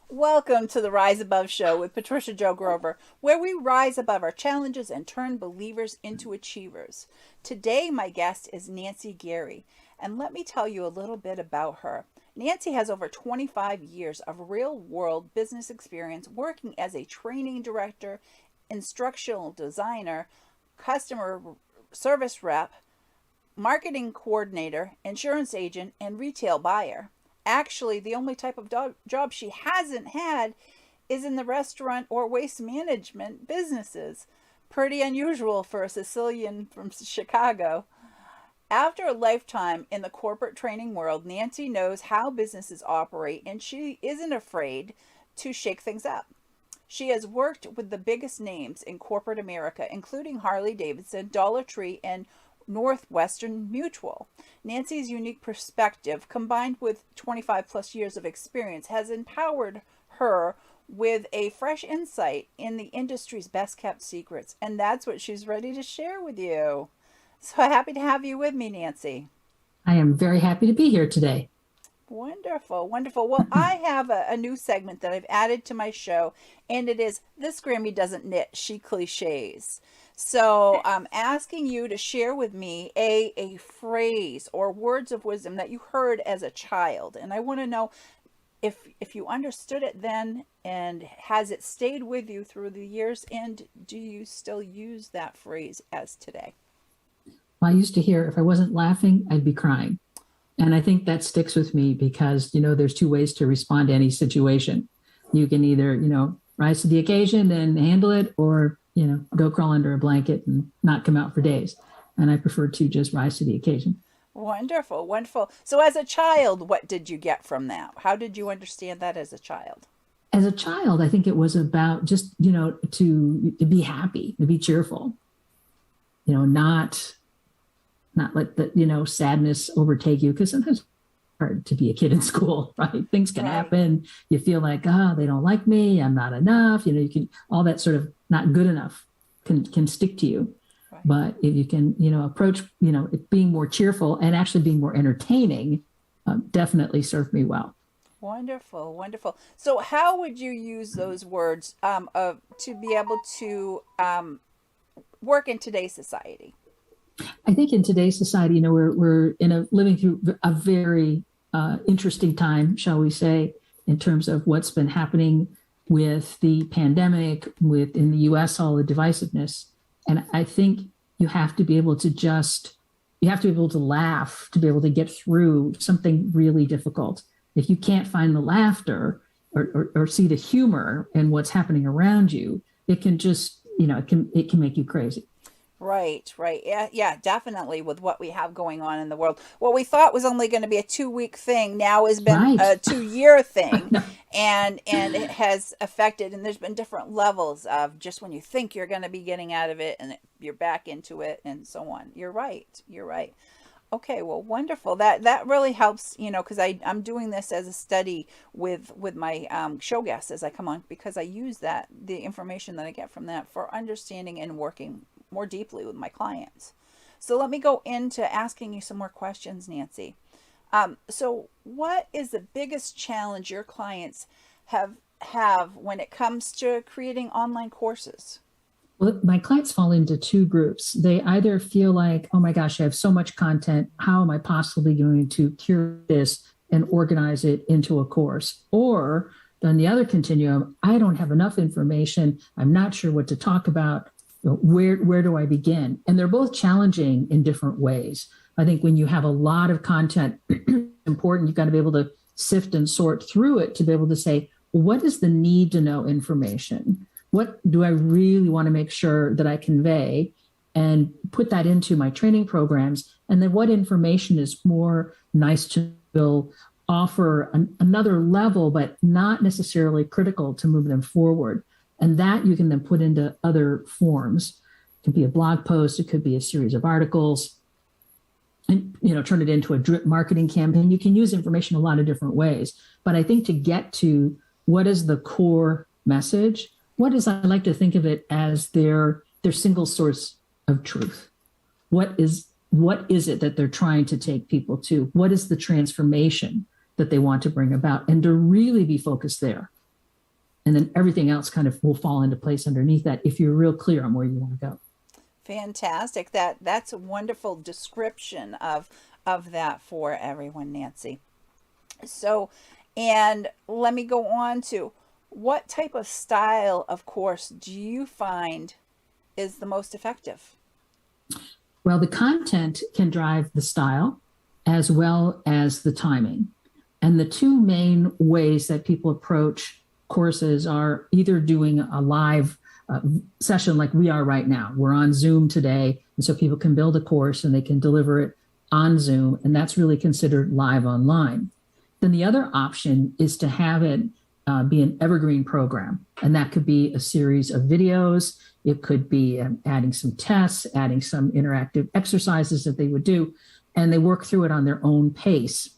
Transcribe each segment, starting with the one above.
Welcome to the Rise Above Show with Patricia Joe Grover, where we rise above our challenges and turn believers into achievers. Today, my guest is Nancy Giere, and let me tell you a little bit about her. Nancy has over 25 years of real world business experience working as a training director, instructional designer, customer service rep, marketing coordinator, insurance agent, and retail buyer. Actually, the only type of job she hasn't had is in the restaurant or waste management businesses. Pretty unusual for a Sicilian from Chicago. After a lifetime in the corporate training world, Nancy knows how businesses operate and she isn't afraid to shake things up. She has worked with the biggest names in corporate America, including Harley Davidson, Dollar Tree, and Northwestern Mutual. Nancy's unique perspective, combined with 25 plus years of experience, has empowered her with a fresh insight in the industry's best kept secrets. And that's what she's ready to share with you. So happy to have you with me, Nancy. I am very happy to be here today. Wonderful, wonderful. Well, I have a new segment that I've added to my show, and it is This Grammy Doesn't Knit, She Cliches. So I'm asking you to share with me a phrase or words of wisdom that you heard as a child. And I want to know if you understood it then, and has it stayed with you through the years, and do you still use that phrase as today? I used to hear if I wasn't laughing, I'd be crying. And I think that sticks with me because, there's two ways to respond to any situation. You can either, rise to the occasion and handle it, or, go crawl under a blanket and not come out for days. And I prefer to just rise to the occasion. Wonderful, wonderful. So as a child, what did you get from that? How did you understand that as a child? As a child, I think it was about just, to be happy, to be cheerful, not let the sadness overtake you, because sometimes it's hard to be a kid in school, right? Things can happen. You feel like, they don't like me, I'm not enough, you can, all that sort of not good enough can stick to you. Right. But if you can approach it being more cheerful and actually being more entertaining, definitely served me well. Wonderful, wonderful. So how would you use those words to be able to work in today's society? I think in today's society, we're living through a very interesting time, shall we say, in terms of what's been happening with the pandemic, with in the U.S. all the divisiveness, and I think you have to be able to laugh to be able to get through something really difficult. If you can't find the laughter or see the humor in what's happening around you, it can just it can make you crazy. Right, right. Yeah, yeah, definitely with what we have going on in the world. What we thought was only going to be a 2 week thing now has been Right. a 2 year thing. And it has affected, and there's been different levels of just when you think you're going to be getting out of it and you're back into it and so on. You're right. You're right. Okay, well, wonderful. That really helps, because I'm doing this as a study with my show guests as I come on, because I use the information that I get from that for understanding and working more deeply with my clients. So let me go into asking you some more questions, Nancy. So what is the biggest challenge your clients have when it comes to creating online courses? Well, my clients fall into two groups. They either feel like, oh my gosh, I have so much content. How am I possibly going to curate this and organize it into a course? Or on the other continuum, I don't have enough information. I'm not sure what to talk about. Where do I begin? And they're both challenging in different ways. I think when you have a lot of content, important, you've got to be able to sift and sort through it to be able to say, what is the need to know information? What do I really want to make sure that I convey and put that into my training programs? And then what information is more nice to will offer another level, but not necessarily critical to move them forward. And that you can then put into other forms. It could be a blog post, it could be a series of articles, and turn it into a drip marketing campaign. You can use information a lot of different ways. But I think to get to what is the core message, I like to think of it as their single source of truth. What is it that they're trying to take people to? What is the transformation that they want to bring about? And to really be focused there. And then everything else kind of will fall into place underneath that if you're real clear on where you want to go. Fantastic. That's a wonderful description of that for everyone, Nancy. So, and let me go on to what type of style of course do you find is the most effective? Well, the content can drive the style as well as the timing. And the two main ways that people approach courses are either doing a live session like we are right now. We're on Zoom today, and so people can build a course and they can deliver it on Zoom, and that's really considered live online. Then the other option is to have it be an evergreen program, and that could be a series of videos. It could be adding some tests, adding some interactive exercises that they would do, and they work through it on their own pace.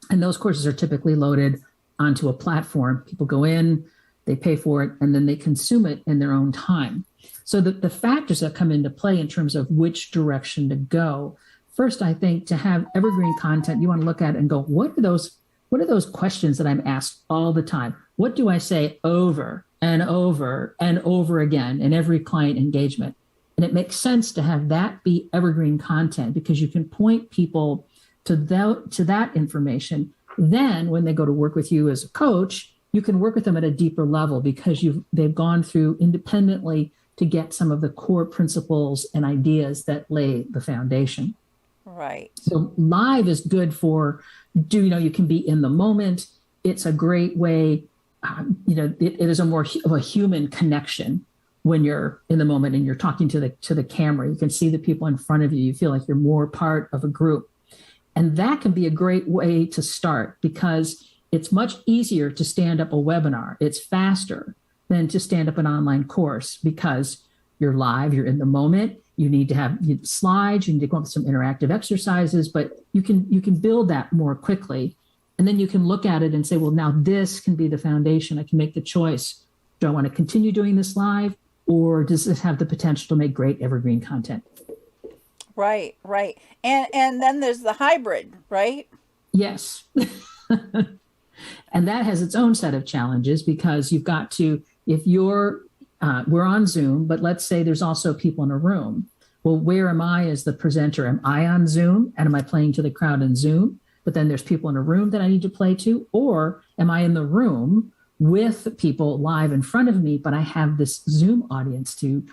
And those courses are typically loaded onto a platform. People go in, they pay for it, and then they consume it in their own time. So the factors that come into play in terms of which direction to go, first, I think to have evergreen content, you want to look at it and go, what are those questions that I'm asked all the time? What do I say over and over and over again in every client engagement? And it makes sense to have that be evergreen content because you can point people to that information. Then when they go to work with you as a coach, you can work with them at a deeper level because they've gone through independently to get some of the core principles and ideas that lay the foundation. Right. So live is good for, you can be in the moment. It's a great way, it is a more of a human connection when you're in the moment and you're talking to the camera. You can see the people in front of you. You feel like you're more part of a group. And that can be a great way to start because it's much easier to stand up a webinar. It's faster than to stand up an online course because you're live, you're in the moment. You need to have slides, you need to go up with some interactive exercises, but you can build that more quickly. And then you can look at it and say, well, now this can be the foundation. I can make the choice. Do I want to continue doing this live or does this have the potential to make great evergreen content? Right. And then there's the hybrid, right? Yes. And that has its own set of challenges because you've got to, if we're on Zoom, but let's say there's also people in a room. Well, where am I as the presenter? Am I on Zoom and am I playing to the crowd in Zoom? But then there's people in a room that I need to play to, or am I in the room with people live in front of me, but I have this Zoom audience to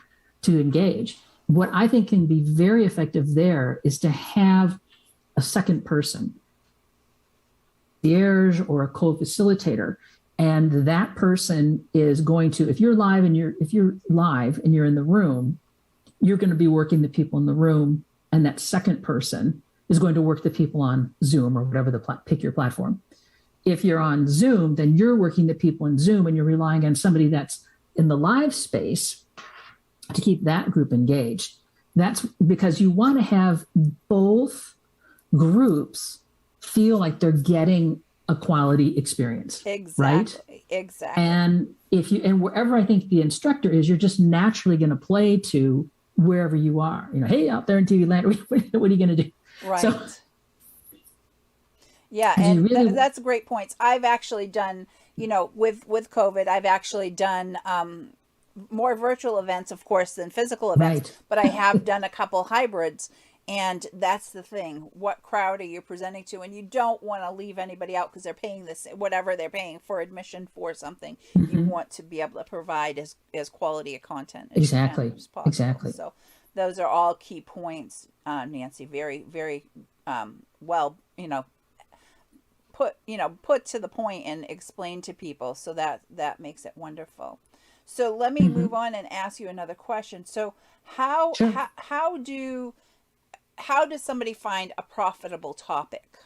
engage? What I think can be very effective there is to have a second person, concierge or a co-facilitator, and that person is going to, if you're live and you're in the room, you're going to be working the people in the room, and that second person is going to work the people on Zoom or whatever pick your platform. If you're on Zoom, then you're working the people in Zoom and you're relying on somebody that's in the live space to keep that group engaged. That's because you want to have both groups feel like they're getting a quality experience. Exactly. Right? Exactly. And wherever I think the instructor is, you're just naturally going to play to wherever you are. Hey, out there in TV land, what are you going to do? Right. So, yeah, and that's great points. I've actually done, with COVID, I've actually done more virtual events, of course, than physical events, right. But I have done a couple hybrids, and that's the thing. What crowd are you presenting to? And you don't want to leave anybody out because they're paying whatever they're paying for admission for something. Mm-hmm. You want to be able to provide as quality a content as exactly. as possible. Exactly. So those are all key points, Nancy. Very, very well, put to the point and explain to people. So that makes it wonderful. So let me move on and ask you another question. So how does somebody find a profitable topic?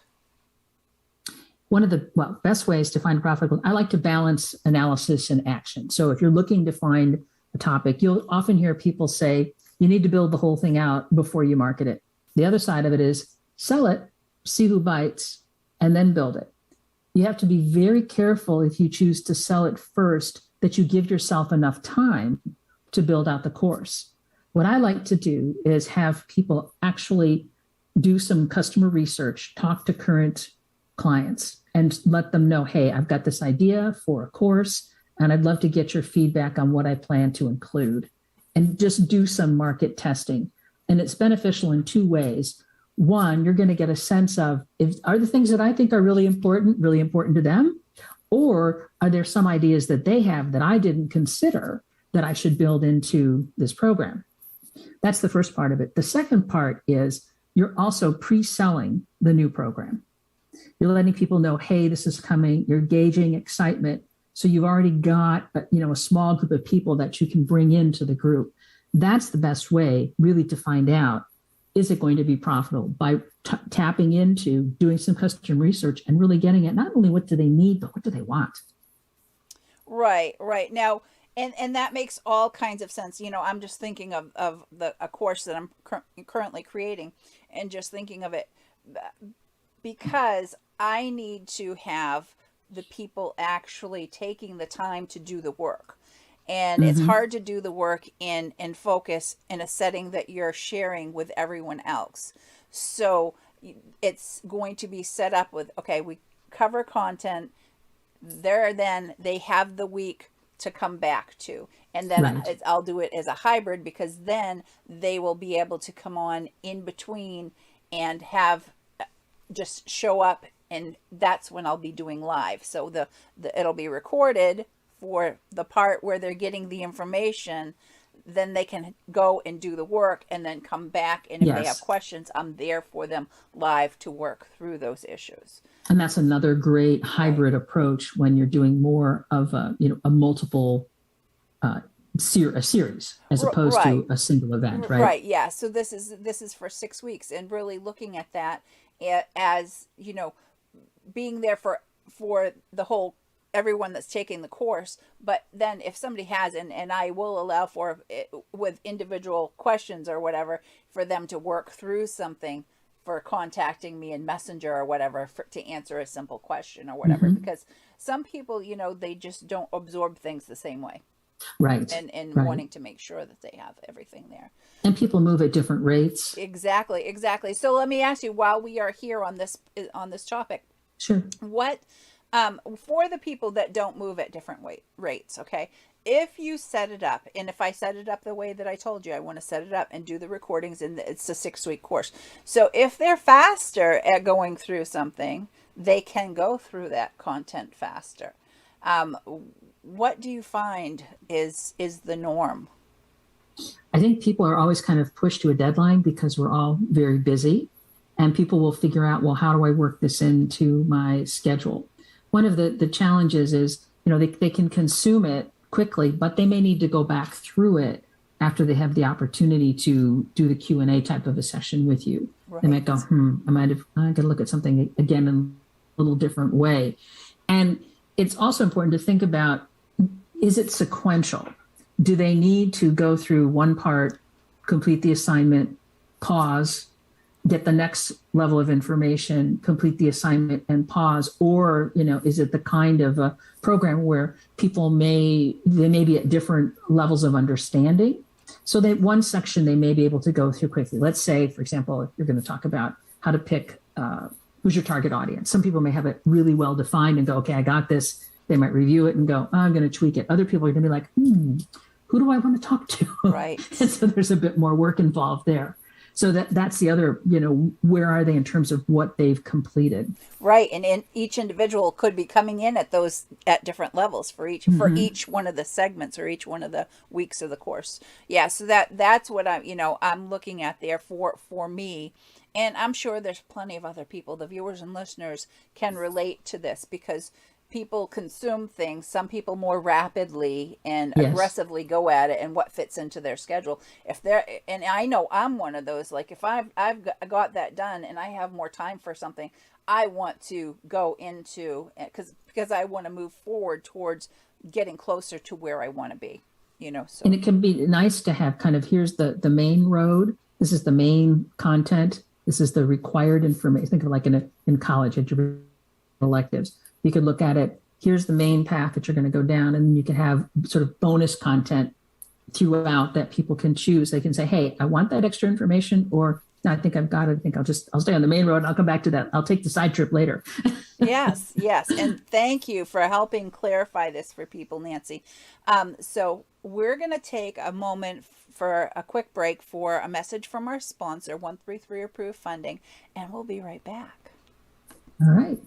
One of the best ways to find profitable, I like to balance analysis and action. So if you're looking to find a topic, you'll often hear people say, you need to build the whole thing out before you market it. The other side of it is sell it, see who bites, and then build it. You have to be very careful if you choose to sell it first, that you give yourself enough time to build out the course. What I like to do is have people actually do some customer research, talk to current clients and let them know, hey, I've got this idea for a course. and I'd love to get your feedback on what I plan to include, and just do some market testing. And it's beneficial in two ways. One, you're going to get a sense of, are the things that I think are really important to them? Or are there some ideas that they have that I didn't consider that I should build into this program? That's the first part of it. The second part is you're also pre-selling the new program. You're letting people know, hey, this is coming. You're gauging excitement. So you've already got a small group of people that you can bring into the group. That's the best way really to find out, is it going to be profitable, by tapping into doing some custom research and really getting at not only what do they need, but what do they want. Right, right. Now, and that makes all kinds of sense. I'm just thinking of a course that I'm currently creating, and just thinking of it because I need to have the people actually taking the time to do the work. And it's hard to do the work in focus in a setting that you're sharing with everyone else. So it's going to be set up with, okay, we cover content there, then they have the week to come back to. And then Right. I'll do it as a hybrid, because then they will be able to come on in between and have just show up, and that's when I'll be doing live. So the it'll be recorded for the part where they're getting the information, then they can go and do the work and then come back, and if they have Yes. questions, I'm there for them live to work through those issues. And that's another great Right. hybrid approach when you're doing more of a multiple a series as opposed Right. to a single event, right? Right, yeah. So this is for 6 weeks, and really looking at that as, being there for the whole, everyone that's taking the course. But then if somebody has, and I will allow for it with individual questions or whatever, for them to work through something, for contacting me in Messenger or whatever, to answer a simple question or whatever, because some people, they just don't absorb things the same way, Right. and Right. wanting to make sure that they have everything there. And people move at different rates. Exactly, exactly. So let me ask you, while we are here on this topic, Sure. what for the people that don't move at different rates, okay? If you set it up, and if I set it up the way that I told you, I want to set it up and do the recordings, and it's a 6-week course. So if they're faster at going through something, they can go through that content faster. Um, what do you find is the norm? I think people are always kind of pushed to a deadline because we're all very busy, and people will figure out, well, how do I work this into my schedule? One of the challenges is, they can consume it quickly, but they may need to go back through it after they have the opportunity to do the Q&A type of a session with you. They might go, I got to look at something again in a little different way. And it's also important to think about, is it sequential? Do they need to go through one part, complete the assignment, pause, get the next level of information, complete the assignment, and pause? Or, is it the kind of a program where people may be at different levels of understanding? So that one section they may be able to go through quickly. Let's say, for example, if you're going to talk about how to pick who's your target audience. Some people may have it really well defined and go, okay, I got this. They might review it and go, oh, I'm going to tweak it. Other people are going to be like, who do I want to talk to? Right. And so there's a bit more work involved there. So that's the other, where are they in terms of what they've completed? Right, and each individual could be coming in at different levels for each one of the segments or each one of the weeks of the course. Yeah, so that's what I'm looking at there for me, and I'm sure there's plenty of other people, the viewers and listeners, can relate to this, because people consume things, some people more rapidly and Yes. aggressively go at it, and what fits into their schedule. And I know I'm one of those, like, if I've got that done and I have more time for something, I want to go into, because I want to move forward towards getting closer to where I want to be, so. And it can be nice to have kind of, here's the main road. This is the main content. This is the required information. Think of it like in college, at your electives. You could look at it, here's the main path that you're going to go down, and you can have sort of bonus content throughout that people can choose. They can say, hey, I want that extra information, or I think I've got it. I think I'll stay on the main road and I'll come back to that. I'll take the side trip later. Yes, yes. And thank you for helping clarify this for people, Nancy. So we're going to take a moment for a quick break for a message from our sponsor, 133 Approved Funding, and we'll be right back. All right.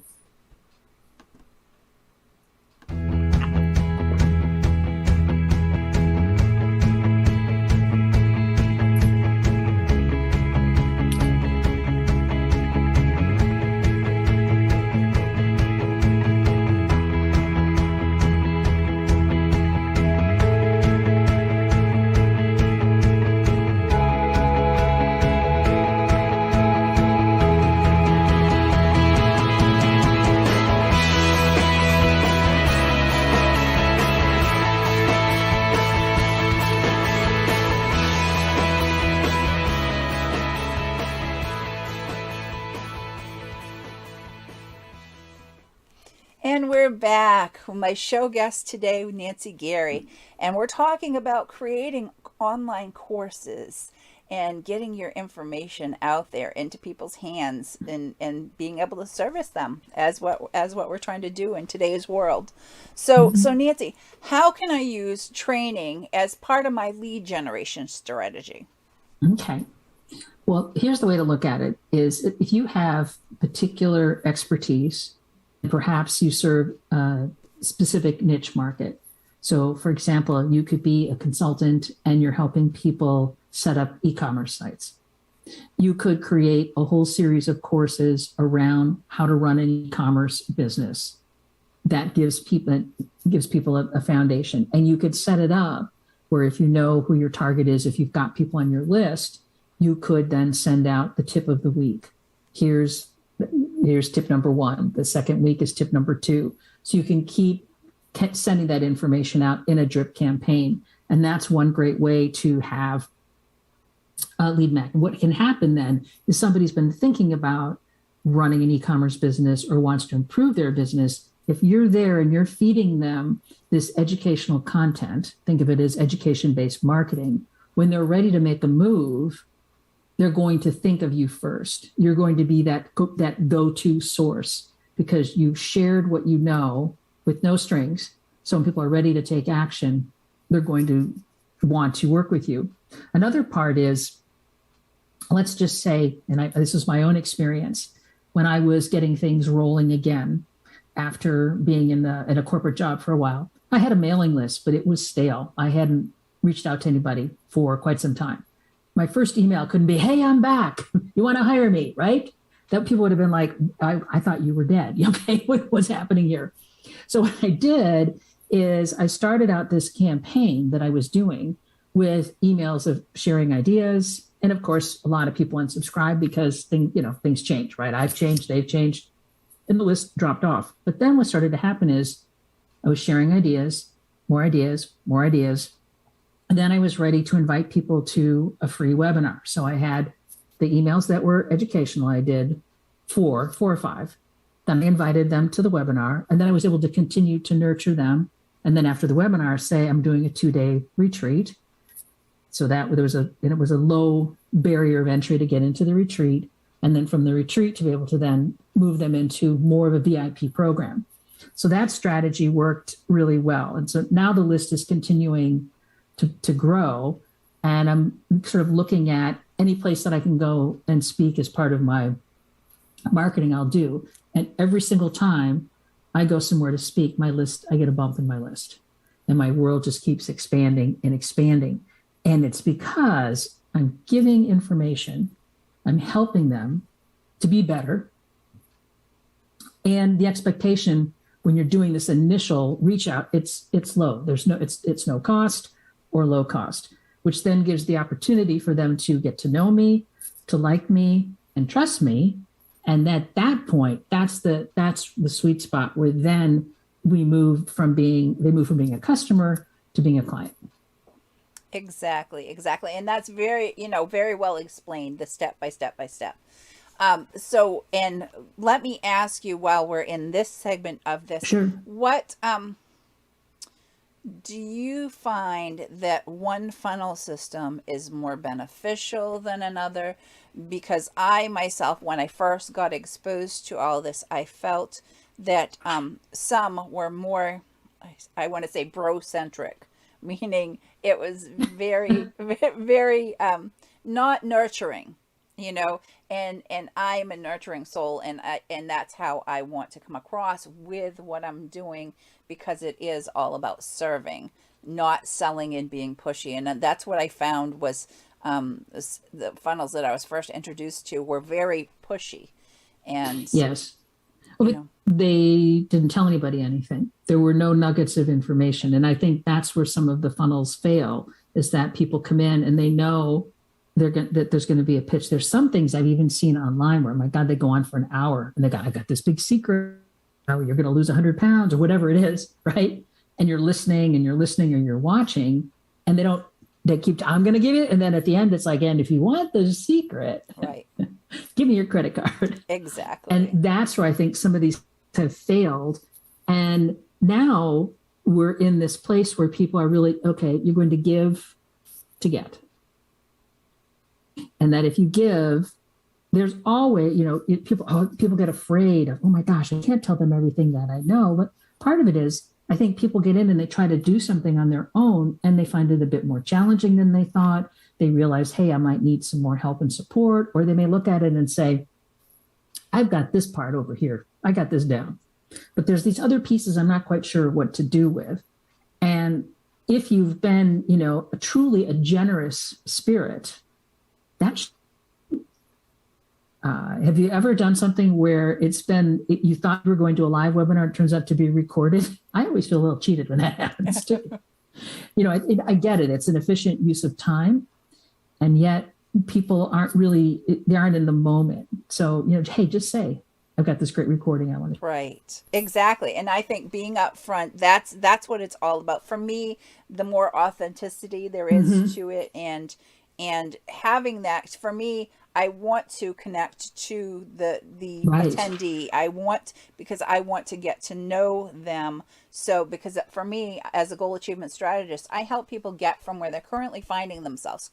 And we're back with my show guest today, Nancy Giere, and we're talking about creating online courses and getting your information out there into people's hands and being able to service them as what we're trying to do in today's world. So Nancy, how can I use training as part of my lead generation strategy? Okay. Well, here's the way to look at it is if you have particular expertise, perhaps you serve a specific niche market. So, for example, you could be a consultant and you're helping people set up e-commerce sites. You could create a whole series of courses around how to run an e-commerce business. That gives people a foundation. And you could set it up where if you know who your target is, if you've got people on your list, you could then send out the tip of the week. Here's tip number 1. The second week is tip number 2. So you can keep sending that information out in a drip campaign. And that's one great way to have a lead magnet. What can happen then is somebody's been thinking about running an e-commerce business or wants to improve their business. If you're there and you're feeding them this educational content, think of it as education-based marketing, when they're ready to make a move, they're going to think of you first. You're going to be that go-to source because you've shared what you know with no strings. So when people are ready to take action, they're going to want to work with you. Another part is, let's just say, and this is my own experience, when I was getting things rolling again after being in a corporate job for a while, I had a mailing list, but it was stale. I hadn't reached out to anybody for quite some time. My first email couldn't be, "Hey, I'm back. You want to hire me?" Right? That people would have been like, I thought you were dead. Okay, what's happening here? So what I did is I started out this campaign that I was doing with emails of sharing ideas. And of course, a lot of people unsubscribed because things change, right? I've changed, they've changed, and the list dropped off. But then what started to happen is I was sharing ideas, more ideas, more ideas. And then I was ready to invite people to a free webinar. So I had the emails that were educational. I did four or five. Then I invited them to the webinar. And then I was able to continue to nurture them. And then after the webinar, say I'm doing a 2-day retreat. So that it was a low barrier of entry to get into the retreat. And then from the retreat to be able to then move them into more of a VIP program. So that strategy worked really well. And so now the list is continuing to grow. And I'm sort of looking at any place that I can go and speak as part of my marketing, I'll do. And every single time I go somewhere to speak, I get a bump in my list. And my world just keeps expanding and expanding. And it's because I'm giving information, I'm helping them to be better. And the expectation when you're doing this initial reach out, it's low. It's no cost or low cost, which then gives the opportunity for them to get to know me, to like me, and trust me. And at that point, that's the sweet spot where then they move from being a customer to being a client. Exactly. And that's very well explained, the step by step by step. So, and let me ask you while we're in this segment of this, Sure. What do you find that one funnel system is more beneficial than another? because I myself, when I first got exposed to all this, I felt that some were more, I want to say, bro-centric, meaning it was very, very not nurturing, you know, and I'm a nurturing soul, and that's how I want to come across with what I'm doing, because it is all about serving, not selling and being pushy. And that's what I found was the funnels that I was first introduced to were very pushy, and Yes. you Well, know, they didn't tell anybody anything. There were no nuggets of information. And I think that's where some of the funnels fail, is that people come in and they know that there's going to be a pitch. There's some things I've even seen online where, my God, they go on for an hour and I got this big secret. Oh, you're going to lose 100 pounds or whatever it is, right? And you're listening and you're listening and you're watching, and they keep, I'm going to give it. And then at the end, it's like, and if you want the secret, right, give me your credit card. exactly, And that's where I think some of these have failed. And now we're in this place where people are really, okay, you're going to give to get. And that if you give, there's always, people get afraid of, oh my gosh, I can't tell them everything that I know. But part of it is, I think people get in and they try to do something on their own and they find it a bit more challenging than they thought. They realize, hey, I might need some more help and support. Or they may look at it and say, I've got this part over here. I got this down. But there's these other pieces I'm not quite sure what to do with. And if you've been, truly a generous spirit, have you ever done something where you thought you were going to a live webinar, it turns out to be recorded? I always feel a little cheated when that happens too. I get it. It's an efficient use of time. And yet people they aren't in the moment. So, hey, just say, I've got this great recording I want to. right, exactly. And I think being upfront, that's what it's all about. For me, the more authenticity there is to it, and having that, for me, I want to connect to the Right. attendee. Because I want to get to know them. So, because for me, as a goal achievement strategist, I help people get from where they're currently finding themselves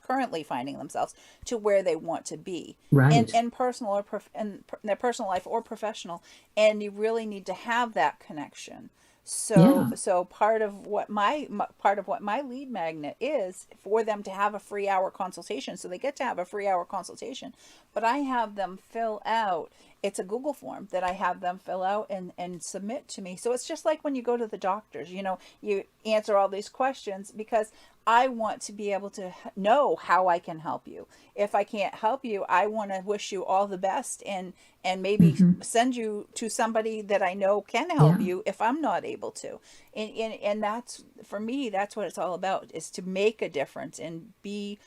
to where they want to be, Right. in personal or in their personal life or professional. And you really need to have that connection. So part of what my lead magnet is for them to have a free hour consultation. So they get to have a free hour consultation, but I have them fill out, it's a Google form that I have them fill out and submit to me. So it's just like when you go to the doctors, you answer all these questions because I want to be able to know how I can help you. If I can't help you, I want to wish you all the best and maybe send you to somebody that I know can help you if I'm not able to. And that's, for me, that's what it's all about, is to make a difference and be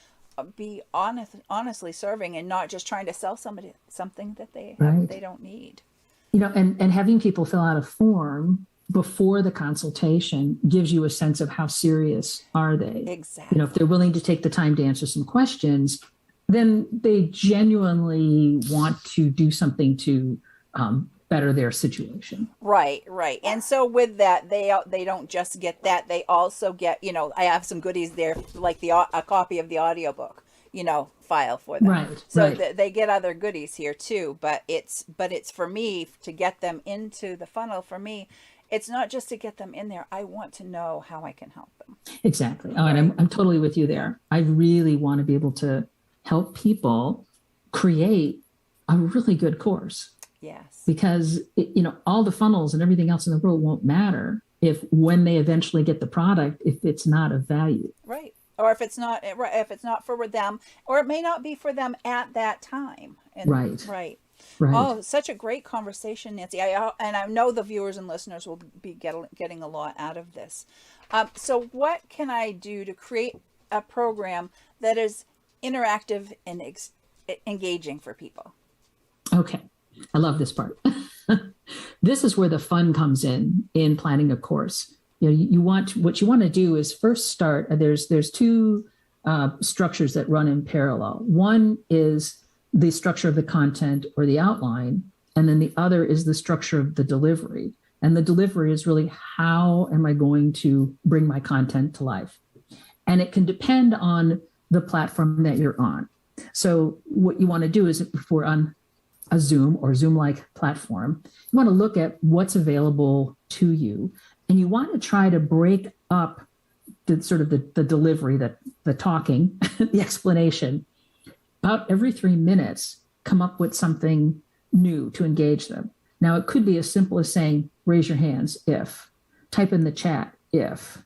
honestly serving, and not just trying to sell somebody something that they don't need. And having people fill out a form before the consultation gives you a sense of how serious are they. Exactly. If they're willing to take the time to answer some questions, then they genuinely want to do something to better their situation. Right. And so with that, they don't just get that, they also get, I have some goodies there, like a copy of the audiobook, file for them. Right. So they get other goodies here too, but it's for me to get them into the funnel. For me, it's not just to get them in there. I want to know how I can help them. Exactly. Oh, and I'm totally with you there. I really want to be able to help people create a really good course. Yes. Because, all the funnels and everything else in the world won't matter when they eventually get the product, if it's not of value. Right. Or if it's not for them, or it may not be for them at that time. Right. Oh, such a great conversation, Nancy. And I know the viewers and listeners will be getting a lot out of this. So what can I do to create a program that is interactive and engaging for people? Okay. I love this part. This is where the fun comes in planning a course. What you want to do is first start. There's two structures that run in parallel. One is the structure of the content or the outline, and then the other is the structure of the delivery. And the delivery is really, how am I going to bring my content to life? And it can depend on the platform that you're on. So what you want to do is, if we're on a Zoom or Zoom-like platform, you want to look at what's available to you, and you want to try to break up the delivery, the talking, the explanation. About every 3 minutes, come up with something new to engage them. Now, it could be as simple as saying, raise your hands if, type in the chat if.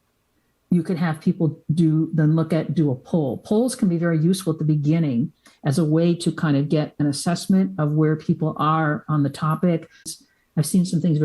You could have people do a poll. Polls can be very useful at the beginning as a way to kind of get an assessment of where people are on the topic. I've seen some things very